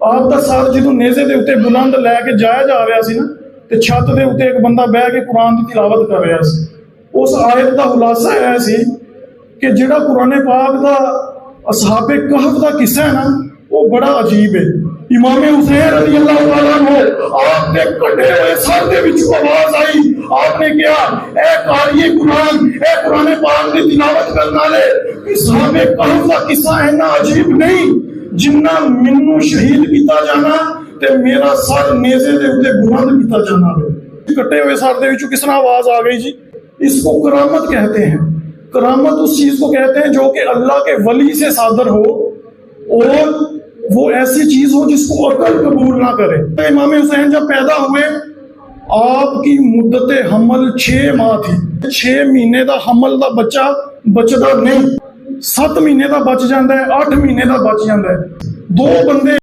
ਆਪ ਦਾ ਸਰ ਜਦੋਂ ਨੇਜ਼ੇ ਦੇ ਉੱਤੇ ਬੁਲੰਦ ਲੈ ਕੇ ਜਾਇਆ ਜਾ ਰਿਹਾ ਸੀ ਨਾ, ਤੇ ਛੱਤ ਦੇ ਉੱਤੇ ਇੱਕ ਬੰਦਾ ਬਹਿ ਕੇ ਕੁਰਾਨ ਦੀ ਤਿਲਾਵਤ ਕਰ ਰਿਹਾ ਸੀ। ਉਸ ਆਇਤ ਦਾ ਖੁਲਾਸਾ ਇਹ ਸੀ ਕਿ ਜਿਹੜਾ ਕੁਰਾਨ ਪਾਕ ਦਾ ਅਸਹਾਬੇ ਕਹਫ ਦਾ ਕਿੱਸਾ ਹੈ ਨਾ, وہ بڑا عجیب ہے۔ امام حسین رضی اللہ تعالیٰ عنہ آپ نے کٹے ہوئے سر دے وچ آواز آئی، آپ نے کیا اے قاری قرآن، اے قرآن پاک دی تلاوت کرنے والے، اصحاب کہف دا قصہ اینا عجیب نہیں جنہ منوں شہید کیتا جانا تے میرا سر نیزے دے اوتے بلند کیتا جانا ہے۔ کٹے ہوئے سر دے وچ کس طرح آواز آ گئی جی؟ اس کو کرامت کہتے ہیں۔ کرامت اس چیز کو کہتے ہیں جو کہ اللہ کے ولی سے صادر ہو اور وہ ایسی چیز ہو جس کو عقل قبول نہ کرے۔ امام حسین جب پیدا ہوئے آپ کی مدت حمل 6 ماہ تھی۔ 6 مہینے دا حمل دا بچہ بچدا نہیں، 7 مہینے دا بچ جاندہ ہے، 8 مہینے دا بچ جاندہ ہے۔ 2 بندے